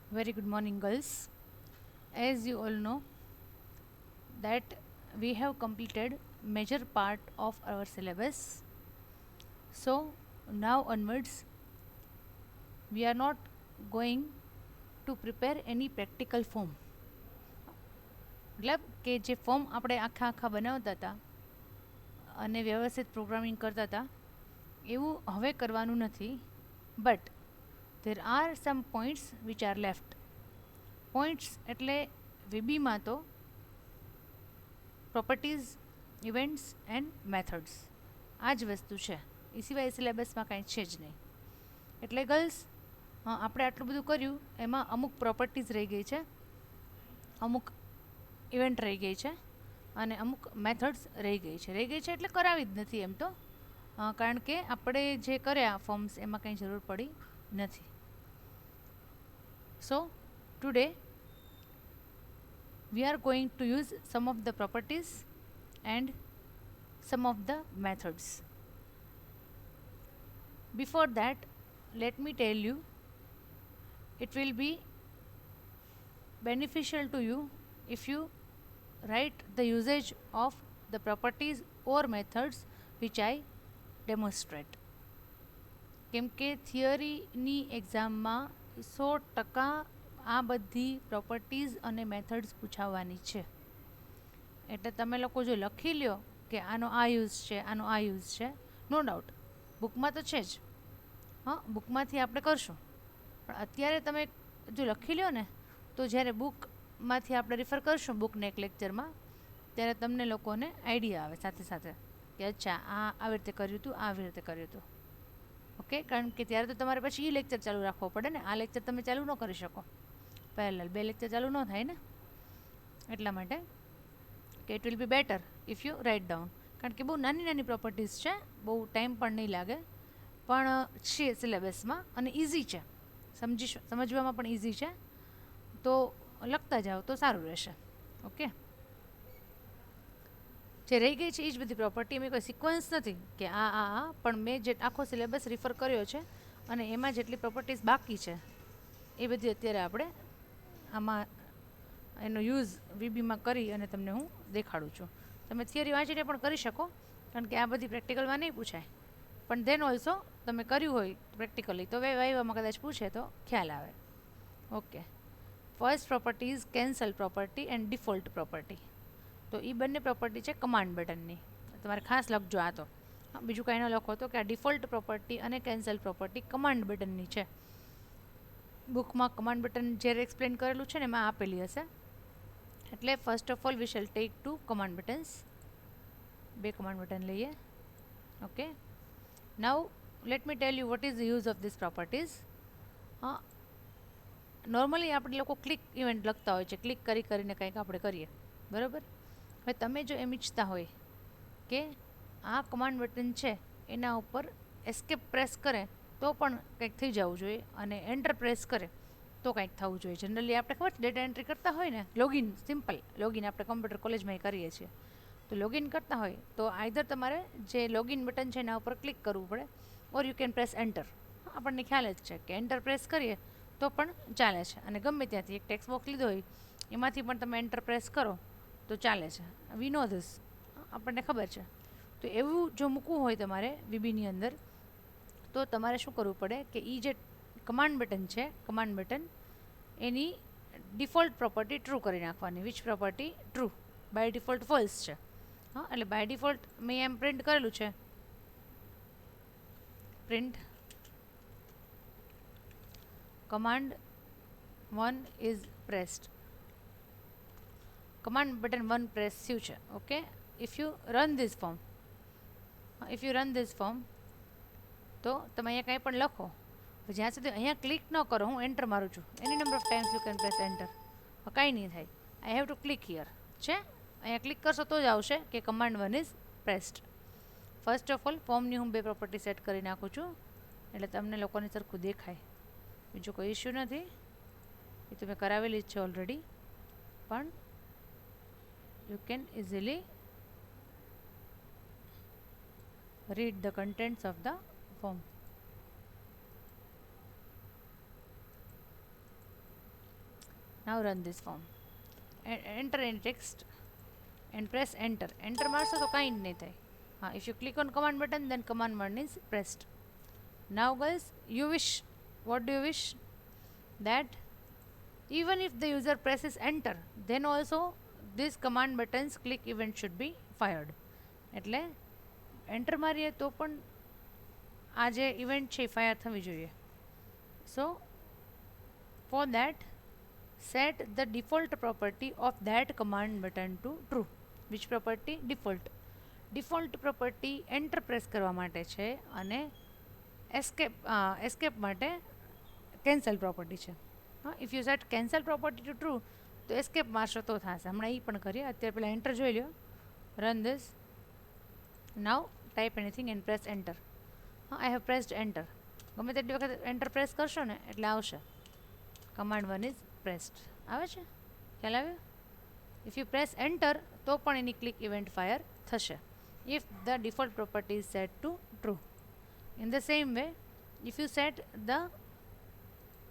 Very good morning, girls. As you all know, that we have completed major part of our syllabus. So now onwards, we are not going to prepare any practical form. મતલબ કે જે form આપણે આખા બનાવતા હતા અને વ્યવસ્થિત programming કરતા હતા એવું હવે કરવાનું નથી. But there are some points which are left. Points એટલે વીબીમાં તો પ્રોપર્ટીઝ, ઇવેન્ટ્સ એન્ડ મેથડ્સ આ જ વસ્તુ છે. એ સિવાય સિલેબસમાં કાંઈ છે જ નહીં. એટલે ગર્લ્સ, આપણે આટલું બધું કર્યું એમાં અમુક પ્રોપર્ટીઝ રહી ગઈ છે, અમુક ઇવેન્ટ રહી ગઈ છે અને અમુક મેથડ્સ રહી ગઈ છે એટલે કરાવી જ નથી એમ તો, કારણ કે આપણે જે કર્યા ફોર્મ્સ એમાં કંઈ જરૂર પડી નથી. સો today we are going to use some of the properties and some of the methods. Before that, let me tell you, it will be beneficial to you if you write the usage of the properties or methods which I demonstrate. કેમ કે થિયરીની એક્ઝામમાં 100% આ બધી properties અને methods પૂછાવવાની છે. એટલે તમે લોકો જો લખી લ્યો કે આનો આ યુઝ છે, આનો આ યુઝ છે, નો ડાઉટ બુકમાં તો છે જ, બુકમાંથી આપણે કરશું. પણ અત્યારે તમે જો લખી લ્યો ને તો જ્યારે બુકમાંથી આપણે રિફર કરશું બુકને એક લેક્ચરમાં, ત્યારે તમને લોકોને આઈડિયા આવે સાથે સાથે કે અચ્છા આ આવી રીતે કર્યું હતું, આવી રીતે કર્યું હતું. ઓકે, કારણ કે ત્યારે તો તમારે પછી એ લેક્ચર ચાલુ રાખવો પડે ને. આ લેક્ચર તમે ચાલુ ન કરી શકો, પેરેલલ 2 લેક્ચર ચાલુ ન થાય ને. એટલા માટે કે it will be better if you write down, કારણ કે બહુ નાની નાની પ્રોપર્ટીઝ છે, બહુ ટાઈમ પણ નહીં લાગે, પણ છે સિલેબસમાં અને ઇઝી છે, સમજવામાં પણ ઇઝી છે. તો લખતા જાઓ તો સારું રહેશે. ઓકે, જે રહી ગઈ છે એ જ બધી પ્રોપર્ટી, એમાં કોઈ સિક્વન્સ નથી કે આ પણ મેં જે આખો સિલેબસ રિફર કર્યો છે અને એમાં જેટલી પ્રોપર્ટીઝ બાકી છે એ બધી અત્યારે આપણે આમાં એનો યુઝ વીબીમાં કરી અને તમને હું દેખાડું છું. તમે થિયરી વાંચીને પણ કરી શકો, કારણ કે આ બધી પ્રેક્ટિકલમાં નહીં પૂછાય, પણ ધેન ઓલ્સો તમે કર્યું હોય પ્રેક્ટિકલી તો વાઇવામાં કદાચ પૂછે તો ખ્યાલ આવે. Okay, first property is cancel property and default property. તો એ બંને પ્રોપર્ટી છે કમાન્ડ બટનની. તમારે ખાસ લખજો આ તો, બીજું કાંઈ ન લખો તો કે આ ડિફોલ્ટ પ્રોપર્ટી અને કેન્સલ પ્રોપર્ટી કમાન્ડ બટનની છે. બુકમાં કમાન્ડ બટન જ્યારે એક્સપ્લેન કરેલું છે ને એમાં આપેલી હશે. એટલે first of all we shall take 2 command buttons. 2 command button લઈએ. Okay, now let me tell you what is the use of this properties. Normally આપણે લોકો ક્લિક ઇવેન્ટ લખતા હોય છે, ક્લિક કરીને કંઈક આપણે કરીએ, બરાબર. હવે તમે જો એમ ઈચ્છતા હોય કે આ કમાન્ડ બટન છે એના ઉપર એસ્કેપ પ્રેસ કરે તો પણ કંઈક થઈ જવું જોઈએ અને એન્ટર પ્રેસ કરે તો કંઈક થવું જોઈએ. જનરલી આપણે ખબર છે ડેટા એન્ટ્રી કરતા હોય ને, લોગિન, સિમ્પલ લોગિન આપણે કમ્પ્યુટર કોલેજમાં કરીએ છીએ, તો લોગિન કરતા હોય તો આઈધર તમારે જે લોગિન બટન છે એના ઉપર ક્લિક કરવું પડે, or you can press enter. આપણને ખ્યાલ જ છે કે એન્ટર પ્રેસ કરીએ તો પણ ચાલે છે, અને ગમે ત્યાંથી એક ટેક્સ્ટ બોક્સ લીધો હોય એમાંથી પણ તમે એન્ટર પ્રેસ કરો તો ચાલે છે. વી નો ધીસ, આપણને ખબર છે. તો એવું જો મૂકવું હોય તમારે વીબીની અંદર તો તમારે શું કરવું પડે કે એ જે કમાન્ડ બટન છે, કમાન્ડ બટન એની ડિફોલ્ટ પ્રોપર્ટી ટ્રુ કરી નાખવાની. Which property? True. By default false છે. એટલે બાય ડિફોલ્ટ મેં એમ પ્રિન્ટ કરેલું છે, print command 1 is pressed. command button 1 press થયું છે. Okay, if you run this form, તો તમે અહીંયા કંઈ પણ લખો, જ્યાં સુધી અહીંયા ક્લિક ન કરો, હું એન્ટર મારું છું, any number of times you can press enter, કાંઈ નહીં થાય. I have to click here છે, અહીંયા ક્લિક કરશો તો જ આવશે કે command 1 is pressed. First of all ફોર્મની હું 2 પ્રોપર્ટી સેટ કરી નાખું છું એટલે તમને લોકોને સરખું દેખાય. બીજો કોઈ ઇશ્યુ નથી, એ તો મેં કરાવેલી જ છે ઓલરેડી, પણ you can easily read the contents of the form. If you run this form, it will be, if you run this form, તો તમે અહીંયા કંઈ પણ લખો, જ્યાં સુધી અહીંયા ક્લિક ન કરો, હું એન્ટર મારું છું, any number of times you can press enter, કાંઈ નહીં થાય. I have to click here છે, અહીંયા ક્લિક કરશો તો જ આવશે કે command 1 is pressed. First of all ફોર્મની હું 2 પ્રોપર્ટી સેટ કરી નાખું છું એટલે તમને લોકોને સરખું દેખાય. બીજો કોઈ ઇશ્યુ નથી, એ તો મેં કરાવેલી જ છે ઓલરેડી, પણ you can easily Now run this form. Enter any text and press enter. Enter મારશો તો કાંઈ જ નહીં થાય. હા, if you click on command button, then command button is pressed. Now guys, you wish, what do you wish? That even if the user presses enter, then also this command button's click event should be fired. એટલે enter મારીએ તો પણ આ જે event છે એ fire થવી જોઈએ. So for that set the default property of that command button to true. Which property? Default property enter press કરવા માટે છે અને escape માટે cancel property છે. If you set cancel property to true તો escape મારશો તો થશે. હમણાં એ પણ કરીએ. અત્યારે પહેલાં enter જોઈ લ્યો. Run this. Now type anything and press enter. I have pressed enter. ગમે તેટલી વખત enter press કરશો ને એટલે આવશે. Command 1 is pressed. આવે છે? ખ્યાલ આવ્યો? If you press enter તો પણ એની click event fire થશે. If the default property is set to true. In the same way, if you set the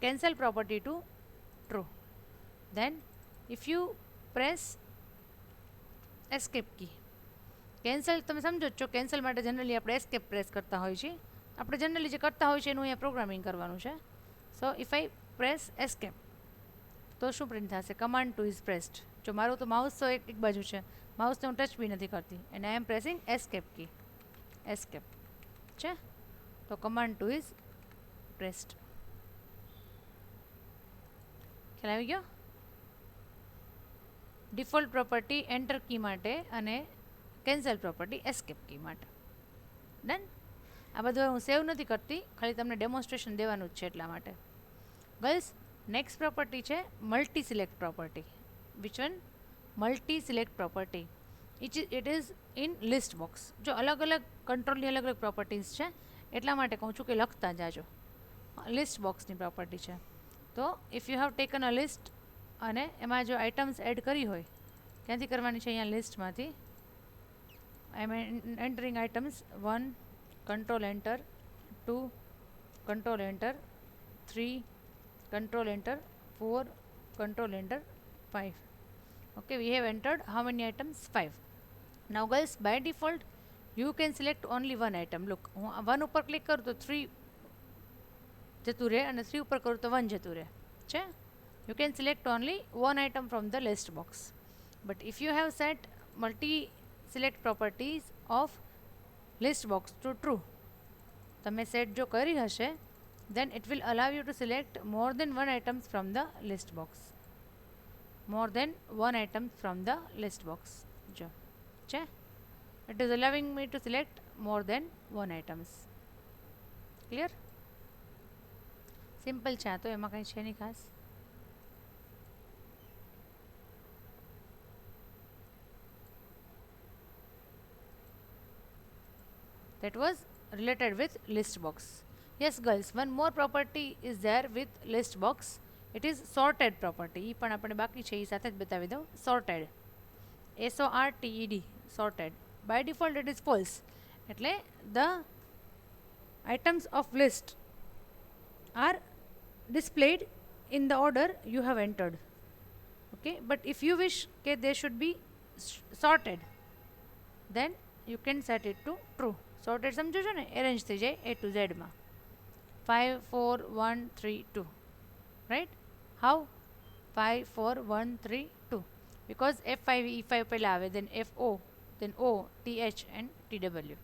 cancel property to true, then if you press escape key, cancel તમે સમજો છો, cancel માટે generally આપણે escape press કરતા હોય છે. આપણે generally જે કરતા હોય છે એનું અહીંયા પ્રોગ્રામિંગ કરવાનું છે. સો ઇફ આઈ પ્રેસ એસ્કેપ તો શું પ્રિન્ટ થશે? Command 2 is pressed. જો મારું તો માઉસ તો એક બાજુ છે, માઉસને હું ટચ બી નથી કરતી, and I am pressing escape key. Escape છે તો કમાન્ડ 2 ઇઝ પ્રેસ્ડ. ખ્યાલ આવી ગયો? ડિફોલ્ટ પ્રોપર્ટી એન્ટર કી માટે અને કેન્સલ પ્રોપર્ટી એસ્કેપ કી માટે. ડન. આ બધું હું સેવ નથી કરતી, ખાલી તમને ડેમોન્સ્ટ્રેશન દેવાનું જ છે એટલા માટે. ગર્લ્સ, નેક્સ્ટ પ્રોપર્ટી છે multi select property. Which one? Multi select property. It is in list box. જો અલગ અલગ કંટ્રોલની અલગ અલગ પ્રોપર્ટીઝ છે એટલા માટે કહું છું કે લખતા જાજો. લિસ્ટ બોક્સની પ્રોપર્ટી છે. તો if you have taken a list અને એમાં જો આઇટમ્સ એડ કરી હોય, ક્યાંથી કરવાની છે? અહીંયા લિસ્ટમાંથી. I am entering items 1, control enter, 2, control enter, 3, control enter, 4, control enter, 5. Okay, we have entered how many items? 5. Now guys, by default you can select only one item. Look, હું 1 ઉપર click કરું તો 3 જતું રહે અને 3 ઉપર કરું તો 1 જતું રહે છે. You can select only one item from the list box. But if you have set multi select properties of list box to true, તમે સેટ જો કરી હશે, then it will allow you to select more than one items from the list box. More than one items from the list box. જો છે, it is allowing me to select more than one items. Clear? Simple છે આ તો, એમાં કંઈ છે નહીં ખાસ. That was related with list box. Yes girls, one more property is there with list box. It is sorted property. એ પણ આપણે બાકી છે, એ સાથે જ બતાવી દઉં. sorted, SORTED, sorted. By default it is false. એટલે the items of list are displayed in the order you have entered. Okay, but if you wish that they should be sorted, then you can set it to true. Sorted સમજો છો ને, arrange થઈ જાય A to Z માં. 5 4 1 3 2. Right? How? 5 4 1 3 2. Because F5 E5 પહેલાં આવે, then FO, then O, TH and TW.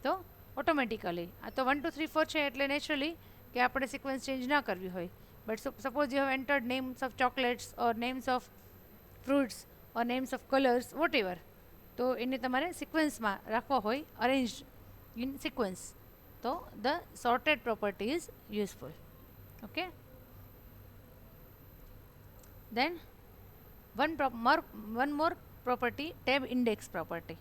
તો automatically આ તો 1 2 3 4 છે એટલે નેચરલી કે આપણે સિક્વન્સ ચેન્જ ના કરવી હોય. But suppose you have entered names of chocolates or names of fruits or names of colours whatever, તો એને તમારે સિક્વન્સમાં રાખવા હોય, arrange in sequence, so the sorted property is useful. Okay, then one more property, tab index property.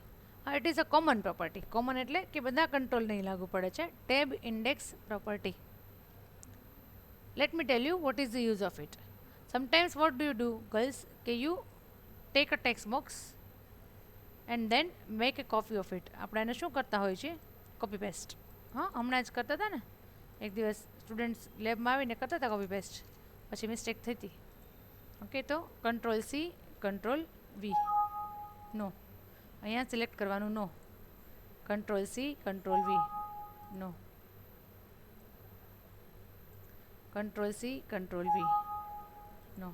It is a common property. common એટલે કે બધા control નહીં લાગુ પડે છે. tab index property. Let me tell you what is the use of it. Sometimes what do you do girls, કે you take a text box and then make a copy of it. આપણે એને શું કરતા હોય છે? Copy paste. હા, હમણાં જ કરતા હતા ને, એક દિવસ સ્ટુડન્ટ્સ લેબમાં આવીને કરતા હતા કોપી પેસ્ટ, પછી મિસ્ટેક થઈ હતી. ઓકે, તો કંટ્રોલ સી, કંટ્રોલ વી, નો. અહીંયા સિલેક્ટ કરવાનું નો. કંટ્રોલ સી, કંટ્રોલ વી, નો. કંટ્રોલ સી, કંટ્રોલ વી, નો.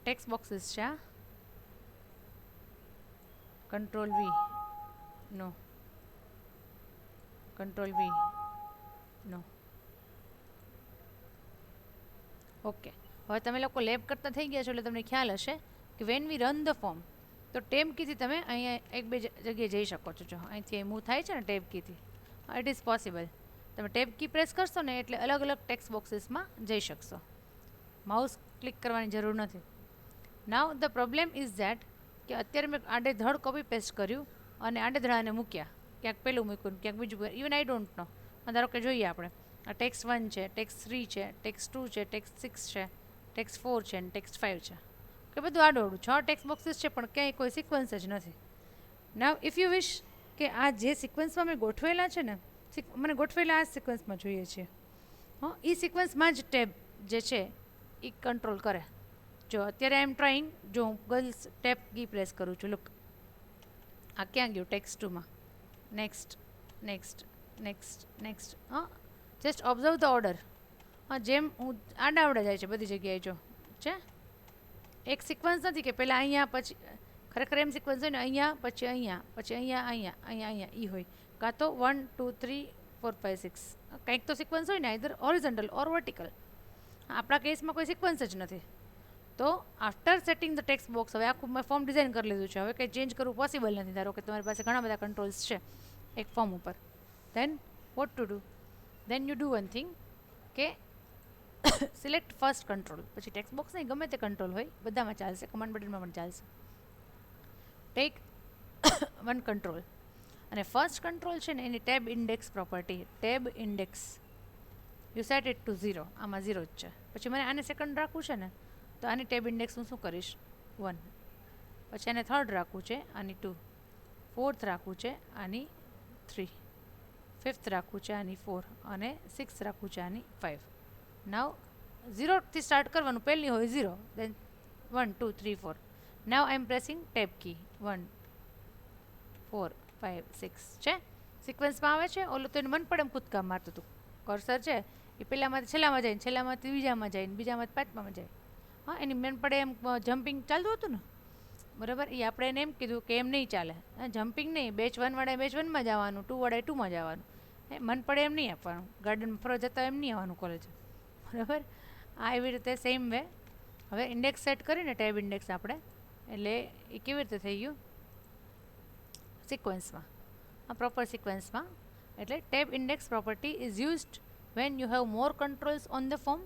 ટેક્સ્ટ બોક્સીસ છે આ. કંટ્રોલ વી, નો. કંટ્રોલ વી, નો. ઓકે, હવે તમે લોકો લેબ કરતા થઈ ગયા છો એટલે તમને ખ્યાલ હશે કે when we run the form, તો ટેબ કીથી તમે અહીંયા એક બે જગ્યાએ જઈ શકો છો. જો અહીંથી મૂવ થાય છે ને ટેબ કીથી, ઇટ ઇઝ પોસિબલ. તમે ટેબ કી પ્રેસ કરશો ને એટલે અલગ અલગ ટેક્સ્ટ બોક્સીસમાં જઈ શકશો. માઉસ ક્લિક કરવાની જરૂર નથી. નાવ ધ પ્રોબ્લેમ ઇઝ ધેટ કે અત્યારે મેં આડેધડ કોપી પેસ્ટ કર્યું અને આડેધડાને મૂક્યા, ક્યાંક પેલું મૂક્યું, ક્યાંક બીજું, ઇવન આઈ ડોન્ટ નો. ધારો કે જોઈએ આપણે, આ ટેક્સ્ટ 1 છે, ટેક્સ્ટ 3 છે, ટેક્સ્ટ 2 છે, ટેક્સ્ટ 6 છે, ટેક્સ્ટ 4 છે અને ટેક્સ્ટ 5 છે. કે બધું આડોડું 6 ટેક્સ્ટ બોક્સીસ છે પણ ક્યાંય કોઈ સિક્વન્સ જ નથી. નાવ ઇફ યુ વિશ કે આ જે સિક્વન્સમાં મેં ગોઠવેલા છે ને, મને ગોઠવેલા આ સિક્વન્સમાં જોઈએ છે, એ સિક્વન્સમાં જ ટેબ જે છે એ કંટ્રોલ કરે. જો અત્યારે આઈ એમ ટ્રાઈંગ, જો હું ગર્લ્સ ટેબ કી પ્રેસ કરું છું, લુક આ ક્યાં ગયું ટેક્સ્ટ 2માં, next next next next. Just observe the order. જેમ હું આડાવડા જાય છે બધી જગ્યાએ, જો છે એક સિક્વન્સ નથી કે પહેલાં અહીંયા પછી, ખરેખર એમ સિક્વન્સ હોય ને અહીંયા પછી અહીંયા પછી અહીંયા અહીંયા અહીંયા અહીંયા એ હોય, કાં તો 1 2 3 4 5 6 કંઈક તો સિક્વન્સ હોય ને, આઈધર હોરિઝોન્ટલ ઓર વર્ટિકલ. આપણા કેસમાં કોઈ સિક્વન્સ જ નથી. તો after setting the text box, હવે આખું મેં ફોર્મ ડિઝાઇન કરી લીધું છે, હવે કંઈ ચેન્જ કરવું પોસિબલ નથી. ધારો કે તમારી પાસે ઘણા બધા કંટ્રોલ્સ છે એક ફોર્મ ઉપર, then what to do, then you do one thing કે સિલેક્ટ ફર્સ્ટ કંટ્રોલ. પછી ટેક્સ્ટ બોક્સ નહીં, ગમે તે કંટ્રોલ હોય બધામાં ચાલશે, કમાન્ડ બટનમાં પણ ચાલશે. ટેક વન કંટ્રોલ, અને ફર્સ્ટ કંટ્રોલ છે ને એની tab index property, tab index you set it to 0, આમાં 0 જ છે. પછી મને આને સેકન્ડ રાખવું છે ને, તો આની ટેબ ઇન્ડેક્સ હું શું કરીશ 1, પછી આને થર્ડ રાખવું છે આની 2, ફોર્થ રાખવું છે આની 3, ફિફ્થ રાખવું છે આની 4 અને સિક્સ્થ રાખવું છે આની 5. નાવ 0થી સ્ટાર્ટ કરવાનું, પહેલી હોય 0, દેન 1 2 3 4. નાવ આઈ એમ પ્રેસિંગ ટેબ કી 1 4 5 6 છે, સિક્વન્સમાં આવે છે. ઓલું તો એને મન પડે એમ કૂદકા મારતું હતું, કર્સર છે એ પહેલાંમાંથી છેલ્લામાં જાય, છેલ્લામાંથી બીજામાં જાય, બીજામાંથી પાંચમામાં જાય. એની મન પડે એમ જમ્પિંગ ચાલતું હતું ને, બરાબર. એ આપણે એને એમ કીધું કે એમ નહીં ચાલે, જમ્પિંગ નહીં, બેચ 1 વાળાએ બેચ 1માં જવાનું, 2 વાળાએ 2માં જવાનું, મન પડે એમ નહીં આપવાનું. ગાર્ડનમાં ફરવા જતા એમ નહીં આવવાનું કોલેજ, બરાબર. આ એવી રીતે સેમ વે. હવે ઇન્ડેક્સ સેટ કરીને ટેબ ઇન્ડેક્સ આપણે, એટલે એ કેવી રીતે થઈ ગયું સિક્વન્સમાં, આ પ્રોપર સિક્વન્સમાં. એટલે tab index property is used van you have more controls on the form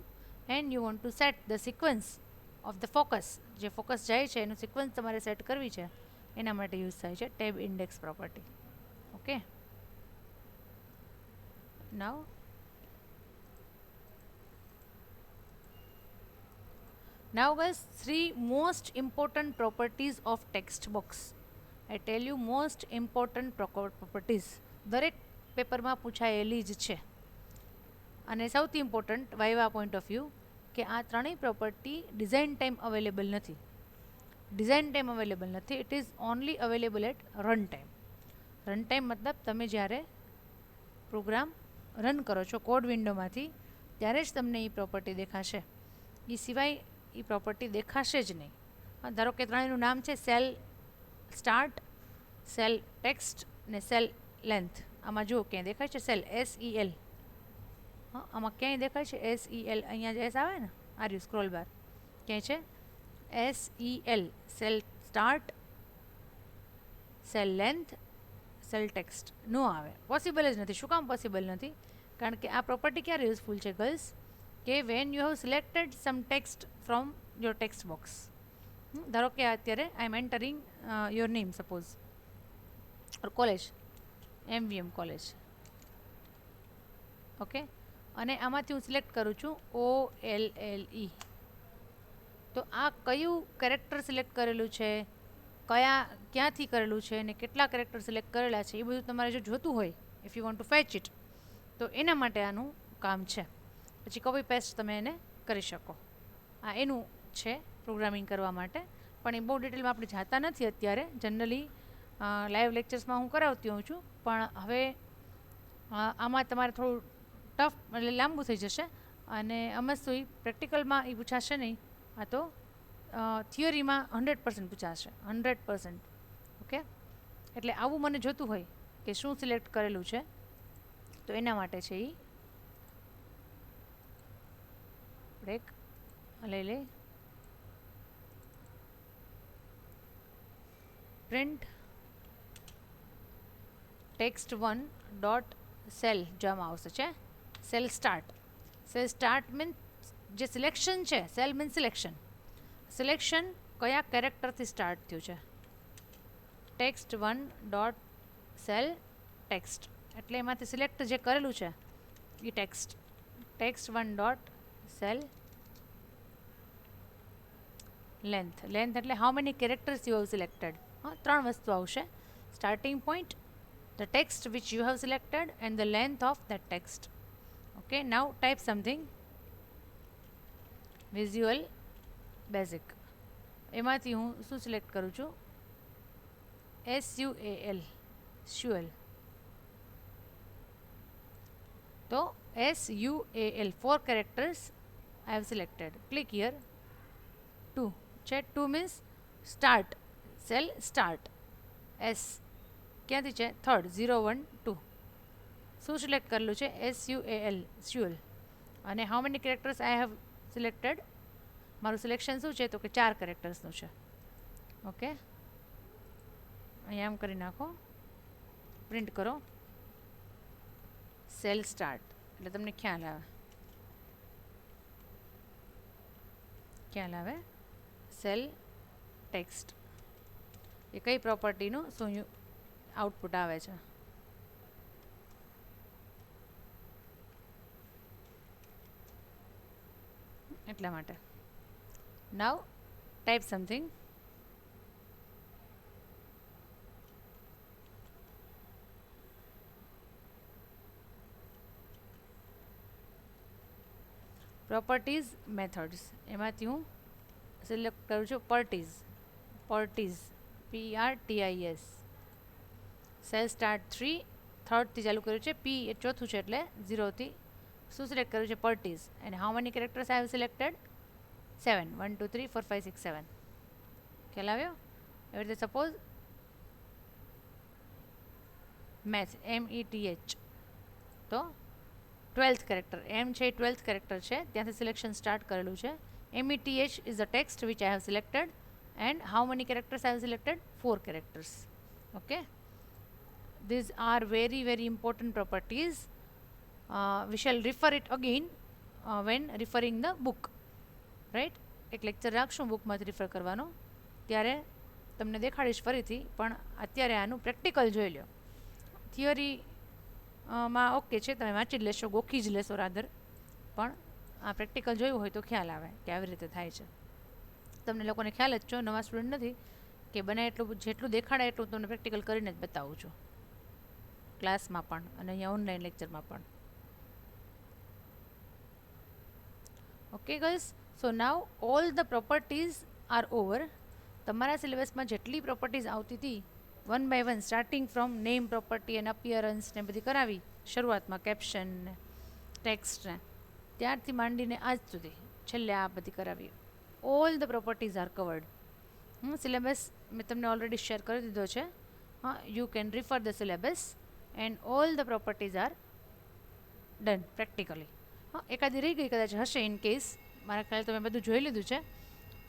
and you want two set the sequence of the focus. જે ફોકસ જાય છે એનું સિક્વન્સ તમારે સેટ કરવી છે, એના માટે યુઝ થાય છે tab index property. Okay, now guys, 3 most important properties of text box. I tell you most important properties. દરેક પેપરમાં પૂછાયેલી જ છે, અને સૌથી important viva point of view કે આ ત્રણેય પ્રોપર્ટી ડિઝાઇન ટાઈમ અવેલેબલ નથી. ડિઝાઇન ટાઈમ અવેલેબલ નથી, it is only available at run time. Run time મતલબ તમે જ્યારે પ્રોગ્રામ રન કરો છો કોડ વિન્ડોમાંથી, ત્યારે જ તમને એ પ્રોપર્ટી દેખાશે. એ સિવાય એ પ્રોપર્ટી દેખાશે જ નહીં. ધારો કે ત્રણેયનું નામ છે સેલ સ્ટાર્ટ, સેલ ટેક્સ્ટ ને સેલ લેન્થ. આમાં જુઓ ક્યાંય દેખાય છે સેલ SEL, આમાં ક્યાંય દેખાય છે SEL, અહીંયા જે એસ આવે ને આ રહ્યું સ્ક્રોલ બાર, ક્યાંય છે SEL, sel start, sel length, sel text નો આવે, પોસિબલ જ નથી. શું કામ પોસિબલ નથી? કારણ કે આ પ્રોપર્ટી ક્યારે યુઝફુલ છે ગર્લ્સ, કે when you have selected some text from your text box. ધારો કે અત્યારે I am entering your name suppose, or college, MVM college, okay, અને આમાંથી હું સિલેક્ટ કરું છું OLLE. તો આ કયું કેરેક્ટર સિલેક્ટ કરેલું છે, ક્યાંથી કરેલું છે અને કેટલા કેરેક્ટર સિલેક્ટ કરેલા છે, એ બધું તમારે જો જોતું હોય, if you want two fetch it, તો એના માટે આનું કામ છે. પછી કોપી પેસ્ટ તમે એને કરી શકો. આ એનું છે પ્રોગ્રામિંગ કરવા માટે, પણ એ બહુ ડિટેલમાં આપણે જાતા નથી અત્યારે. જનરલી લાઈવ લેક્ચર્સમાં હું કરાવતી હોઉં છું, પણ હવે આમાં તમારે થોડું ટફ એટલે લાંબુ થઈ જશે, અને અમસ્તું એ પ્રેક્ટિકલમાં એ પૂછાશે નહીં. આ તો થિયરીમાં 100% પૂછાશે, 100%. ઓકે, એટલે આવું મને જોતું હોય કે શું સિલેક્ટ કરેલું છે, તો એના માટે છે એ બ્રેક લઈ લે. પ્રિન્ટ text1 ડોટ સેલ જવામાં આવશે છે cell start. Cell start means જે સિલેક્શન છે, સેલ મીન્સ સિલેક્શન કયા કેરેક્ટરથી સ્ટાર્ટ થયું છે. text1 ડોટ સેલ ટેક્સ્ટ એટલે એમાંથી સિલેક્ટ જે કરેલું છે એ text. text1 dot sel length એટલે how many characters you have selected. હા, 3 વસ્તુ આવશે: starting point, the text which you have selected, and the length of that text. Okay, now type something. Visual Basic એમાંથી હું શું select કરું છું? SUAL. તો SUAL 4 characters I have selected. Click here. 2 છે. 2 means start, cell start. S ક્યાંથી છે? Third, 0 1 2. શું સિલેક્ટ કરેલું છે? SUAL. અને how many characters I have selected? મારું સિલેક્શન શું છે? તો કે 4 કેરેક્ટર્સનું છે. ઓકે, અહીંયા આમ કરી નાખો, પ્રિન્ટ કરો, સેલ સ્ટાર્ટ એટલે તમને ખ્યાલ આવે. સેલ ટેક્સ્ટ એ કઈ પ્રોપર્ટીનું શું આઉટપુટ આવે છે. એટલા માટે નાવ ટાઈપ સમથિંગ. પ્રોપર્ટીઝ મેથડ્સ એમાંથી હું સિલેક્ટ કરું છું પર્ટીઝ. PRTIS. સેલ સ્ટાર્ટ 3 થર્ડથી ચાલુ કર્યું છે, પી એ ચોથું છે એટલે 0થી શું સિલેક્ટ કર્યું છે? Properties. And how many characters I have selected? 7. 1 2 3 4 5 6 7. ખ્યાલ આવ્યો? એવી રીતે સપોઝ મેથ METH, તો 12th કેરેક્ટર એમ છે, 12th કેરેક્ટર છે, ત્યાંથી સિલેક્શન સ્ટાર્ટ કરેલું છે. METH is the text which I have selected. And how many characters I have selected? 4 characters. Okay, these are very important properties. We shall refer it again when referring the book, right? એક lecture રાખશું બુકમાંથી refer કરવાનો, ત્યારે તમને દેખાડીશ ફરીથી, પણ અત્યારે આનું practical જોઈ લો. થિયરીમાં ઓકે છે, તમે વાંચી જ લેશો, ગોખી જ લેશો રાધર, પણ આ પ્રેક્ટિકલ જોયું હોય તો ખ્યાલ આવે કે આવી રીતે થાય છે. તમને લોકોને ખ્યાલ જ છો, નવા સ્ટુડન્ટ નથી, કે બને એટલું જેટલું દેખાડે એટલું તમને પ્રેક્ટિકલ કરીને જ બતાવું છું, ક્લાસમાં પણ અને અહીંયા ઓનલાઈન લેક્ચરમાં પણ. Okay girls, so now all the properties are over. તમારા સિલેબસમાં જેટલી પ્રોપર્ટીઝ આવતી હતી 1 by 1 starting from name property and appearance ને બધી કરાવી શરૂઆતમાં, કેપ્શન ને ટેક્સ્ટ ને, ત્યારથી માંડીને આજ સુધી છેલ્લે આ બધી કરાવી. All the properties are covered. Syllabus મેં તમને ઓલરેડી શેર કરી દીધો છે. You can refer the syllabus and all the properties are done practically. એકાદી રહી ગઈ કદાચ હશે ઇન કેસ, મારા ખ્યાલ તો મેં બધું જોઈ લીધું છે,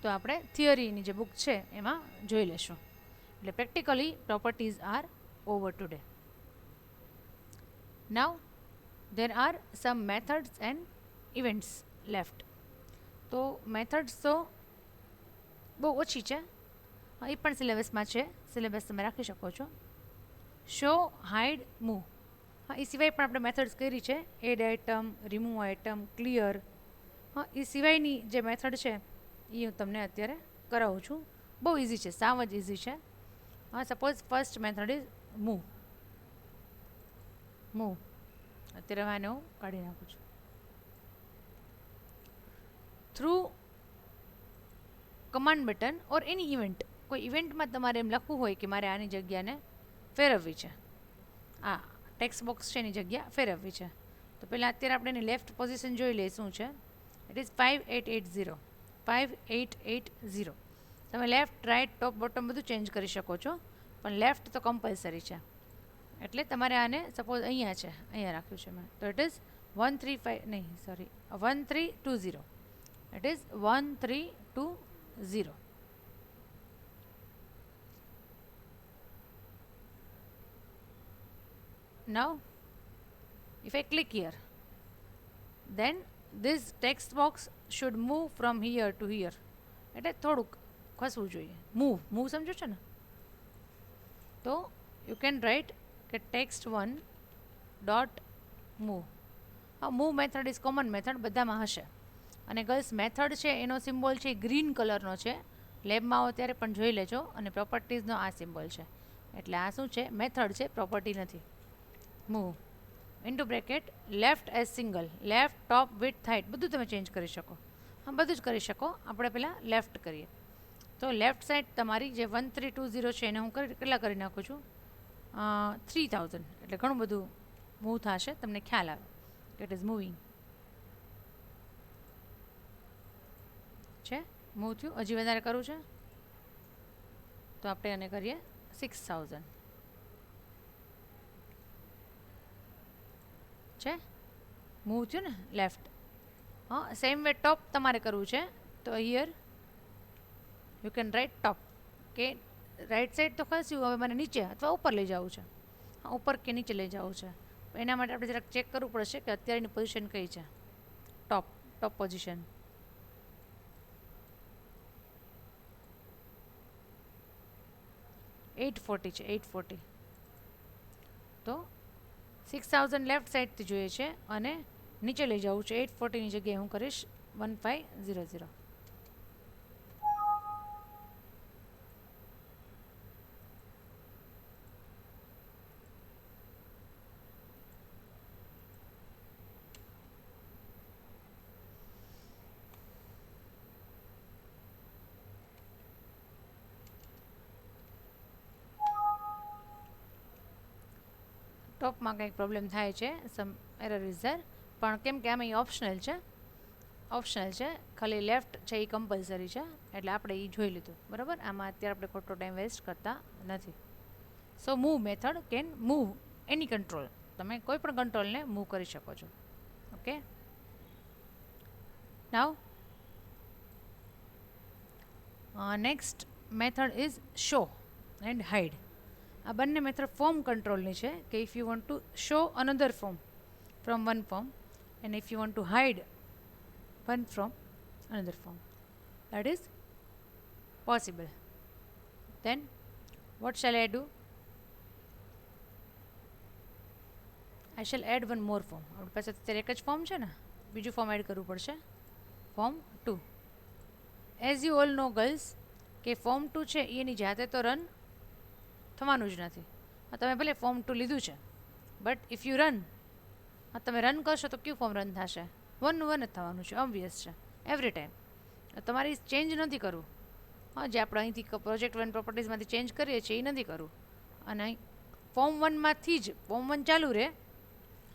તો આપણે થિયરીની જે બુક છે એમાં જોઈ લેશું. એટલે practically properties are over today. Now there are some methods and events left. તો મેથડ્સ તો બહુ ઓછી છે, એ પણ સિલેબસમાં છે, સિલેબસ તમે રાખી શકો છો. શો, હાઇડ, મૂવ, એ સિવાય પણ આપણે મેથડ્સ કરી છે, add item, remove item, clear. એ સિવાયની જે મેથડ છે એ હું તમને અત્યારે કરાવું છું. બહુ ઇઝી છે, સાવ જ ઇઝી છે. Suppose first method is move. અત્યારે આને હું કાઢી નાખું છું. થ્રુ કમાન્ડ બટન ઓર એની ઇવેન્ટ, કોઈ ઇવેન્ટમાં તમારે એમ લખવું હોય કે મારે આની જગ્યાને ફેરવવી છે, આ ટેક્સ્ટ બોક્સ છે એની જગ્યા ફેરવવી છે, તો પહેલાં અત્યારે આપણે એની લેફ્ટ પોઝિશન જોઈ લઈએ શું છે. It is 5880, 5880. તમે લેફ્ટ, રાઇટ, ટોપ, બોટમ બધું ચેન્જ કરી શકો છો, પણ લેફ્ટ તો કમ્પલસરી છે. એટલે તમારે આને સપોઝ અહીંયા છે, અહીંયા રાખ્યું છે મેં, તો ઇટ ઇઝ 135, નહીં sorry 1320, it is 1320. Now if I click here, then this text box should move from here to here. એટલે થોડુંક ખસવું જોઈએ, મૂવ સમજો છો ને. તો યુ કેન રાઇટ કે text1 ડોટ મૂવ. હા, move method is common method, બધામાં હશે. અને ગર્લ્સ મેથડ છે એનો સિમ્બોલ છે ગ્રીન કલરનો છે, લેબમાં આવો ત્યારે પણ જોઈ લેજો. અને પ્રોપર્ટીઝનો આ સિમ્બોલ છે, એટલે આ શું છે, મેથડ છે, પ્રોપર્ટી નથી. Move into bracket left as single, left, top, width, height બધું તમે ચેન્જ કરી શકો. હા, બધું જ કરી શકો. આપણે પહેલાં લેફ્ટ કરીએ, તો લેફ્ટ સાઈડ તમારી જે 1320 છે એને હું કેટલા કરી નાખું છું, 3000. એટલે ઘણું બધું મૂવ થશે, તમને ખ્યાલ આવે કે ઇટ ઇઝ મૂવિંગ છે. મૂવ થયું. હજી વધારે કરવું છે તો આપણે એને કરીએ 6000 છે. મૂવ થયું ને લેફ્ટ. હા, સેમ વે ટોપ તમારે કરવું છે, તો હિયર યુ કેન રાઇટ ટોપ, કે રાઇટ સાઈડ તો ખસ્યું, હવે મને નીચે અથવા ઉપર લઈ જવું છે. હા, ઉપર કે નીચે લઈ જવું છે. એના માટે આપણે જરાક ચેક કરવું પડશે કે અત્યારની પોઝિશન કઈ છે. ટોપ પોઝિશન $840 છે, 840. તો 6000 લેફ્ટ સાઈડથી જોઈએ છે અને નીચે લઈ જવું છે. 840ની જગ્યાએ હું કરીશ 1500. ટોપમાં કંઈક પ્રોબ્લેમ થાય છે, સમ એરર ઇઝ ધેર, પણ કેમ કે આમાં એ ઓપ્શનલ છે, ખાલી લેફ્ટ છે એ કમ્પલસરી છે, એટલે આપણે એ જોઈ લીધું. બરાબર, આમાં અત્યારે આપણે ખોટો ટાઈમ વેસ્ટ કરતા નથી. So move method can move any control, તમે કોઈ પણ કંટ્રોલને મૂવ કરી શકો છો. Okay, now next method is show and hide. આ બંને મેથડ ફોર્મ કંટ્રોલની છે, કે if you want to show another form from one form and if you want to hide one from another form, that is possible. Then what shall I do? I shall add one more form. આપણી પાસે અત્યારે એક જ form છે ને, બીજું form add કરવું પડશે, form 2. As you all know girls કે ફોર્મ 2 છે એની જાતે તો રન થવાનું જ નથી. તમે ભલે ફોર્મ 2 લીધું છે, બટ ઇફ યુ રન, તમે રન કરશો તો કયું ફોર્મ રન થશે, 1 જ થવાનું છે, ઓબ્વિયસ છે એવરી ટાઈમ. તમારી ચેન્જ નથી કરવું. હા, જે આપણે અહીંથી પ્રોજેક્ટ 1 પ્રોપર્ટીઝમાંથી ચેન્જ કરીએ છીએ એ નથી કરવું. અને અહીં ફોર્મ 1માંથી જ ફોર્મ 1 ચાલુ રહે,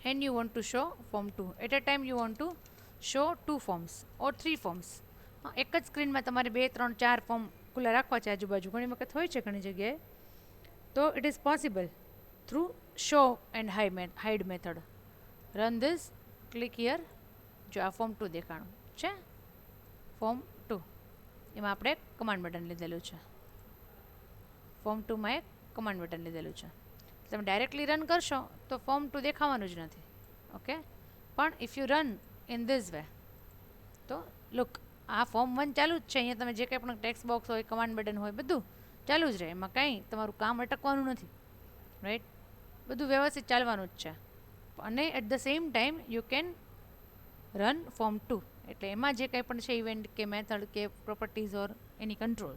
and you want to show form 2. At a time you want to show 2 forms or 3 forms. એક જ સ્ક્રીનમાં તમારે 2, 3, 4 ફોર્મ ખુલ્લા રાખવા છે આજુબાજુ, ઘણી વખત હોય છે ઘણી જગ્યાએ. તો it is possible through show and hide method. Run this, click here. જો આ ફોર્મ 2 દેખાણું છે, ફોર્મ 2 એમાં આપણે કમાન્ડ બટન લીધેલું છે. ફોર્મ 2માં એક કમાન્ડ બટન લીધેલું છે. તમે ડાયરેક્ટલી રન કરશો તો ફોર્મ 2 દેખાવાનું જ નથી. ઓકે, પણ if you run in this way, તો લુક, આ ફોર્મ 1 ચાલુ જ છે. અહીંયા તમે જે કંઈ પણ ટેક્સ્ટ બોક્સ હોય, કમાન્ડ બટન હોય, બધું ચાલુ જ રહે. એમાં કંઈ તમારું કામ અટકવાનું નથી, રાઈટ? બધું વ્યવસ્થિત ચાલવાનું જ છે. અને at the same time you can run form 2. એટલે એમાં જે કંઈ પણ છે ઇવેન્ટ કે મેથડ કે પ્રોપર્ટીઝ ઓર એની કંટ્રોલ,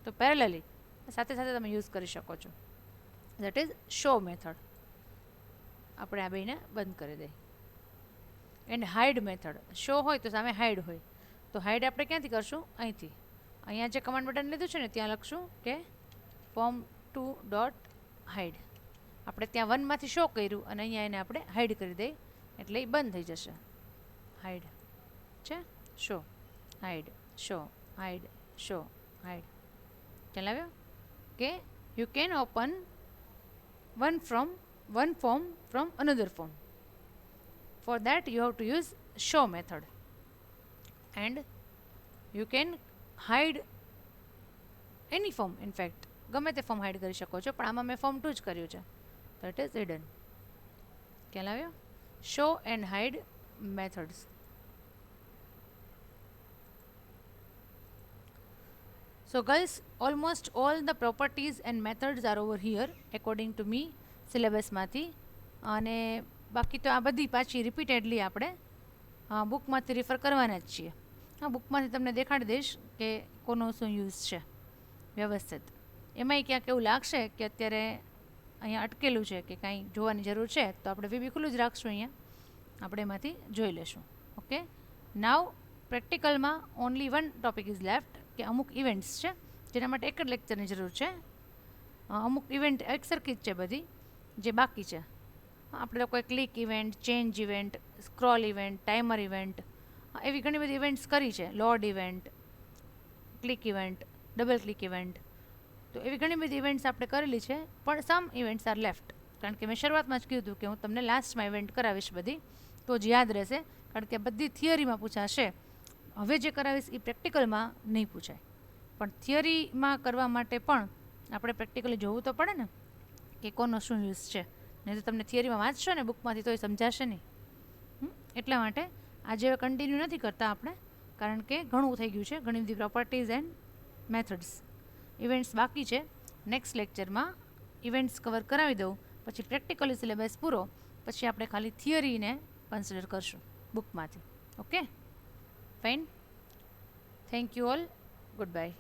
તો પેરેલલી સાથે સાથે તમે યુઝ કરી શકો છો. That is show method. આપણે આ બેને બંધ કરી દઈએ. And hide method. શો હોય તો સામે હાઇડ હોય, તો હાઇડ આપણે ક્યાંથી કરશું? અહીંથી. અહીંયા જે કમાન્ડ બટન લીધું છે ને ત્યાં લખશું કે form2.hide. આપણે ત્યાં 1માંથી શો કર્યું અને અહીંયા એને આપણે હાઈડ કરી દઈએ એટલે એ બંધ થઈ જશે. હાઈડ છે, show, hide, show, hide, show, hide. ખ્યાલ આવ્યો કે you can open one form from another form. For that you have to use show method, and you can hide any form. In fact ગમે તે form hide કરી શકો છો, પણ આમાં મેં form 2 જ કર્યું છે તો ઇટ ઇઝ હિડન. ખ્યાલ આવ્યો? show and hide methods. So girls, almost all the properties and methods are over here according to me સિલેબસમાંથી. અને બાકી તો આ બધી પાછી રિપીટેડલી આપણે બુકમાંથી રિફર કરવાના જ છીએ. હા, બુકમાંથી તમને દેખાડી દઈશ કે કોનો શું યુઝ છે વ્યવસ્થિત. એમાંય ક્યાંક એવું લાગશે કે અત્યારે અહીંયા અટકેલું છે કે કાંઈ જોવાની જરૂર છે તો આપણે વીબી ખુલ્લું જ રાખશું, અહીંયા આપણે એમાંથી જોઈ લેશું. ઓકે, નાવ પ્રેક્ટિકલમાં only one topic is left, કે અમુક ઇવેન્ટ્સ છે જેના માટે એક જ લેક્ચરની જરૂર છે. અમુક ઇવેન્ટ એકસરખી જ છે બધી જે બાકી છે. આપણે લોકોએ click event, change event, scroll event, timer event, એવી ઘણી બધી ઇવેન્ટ્સ કરી છે. Load event, click event, double click event, તો એવી ઘણી બધી ઇવેન્ટ્સ આપણે કરેલી છે. પણ સમ ઇવેન્ટ્સ આર લેફ્ટ, કારણ કે મેં શરૂઆતમાં જ કીધું હતું કે હું તમને લાસ્ટમાં ઇવેન્ટ કરાવીશ બધી, તો જ યાદ રહેશે. કારણ કે બધી થિયરીમાં પૂછાશે, હવે જે કરાવીશ એ પ્રેક્ટિકલમાં નહીં પૂછાય. પણ થિયરીમાં કરવા માટે પણ આપણે પ્રેક્ટિકલી જોવું તો પડે ને કે કોનો શું યુઝ છે. નહીં તો તમને થિયરીમાં વાંચશો ને બુકમાંથી તો એ સમજાશે નહીં. એટલા માટે આજે હવે કન્ટિન્યુ નથી કરતા આપણે, કારણ કે ઘણું થઈ ગયું છે, ઘણી બધી પ્રોપર્ટીઝ એન્ડ મેથડ્સ. ઇવેન્ટ્સ બાકી છે. નેક્સ્ટ લેક્ચરમાં ઇવેન્ટ્સ કવર કરાવી દઉં, પછી પ્રેક્ટિકલી સિલેબસ પૂરો, પછી આપણે ખાલી થિયરીને કન્સિડર કરશું બુકમાંથી. Okay, fine. Thank you all. Good by.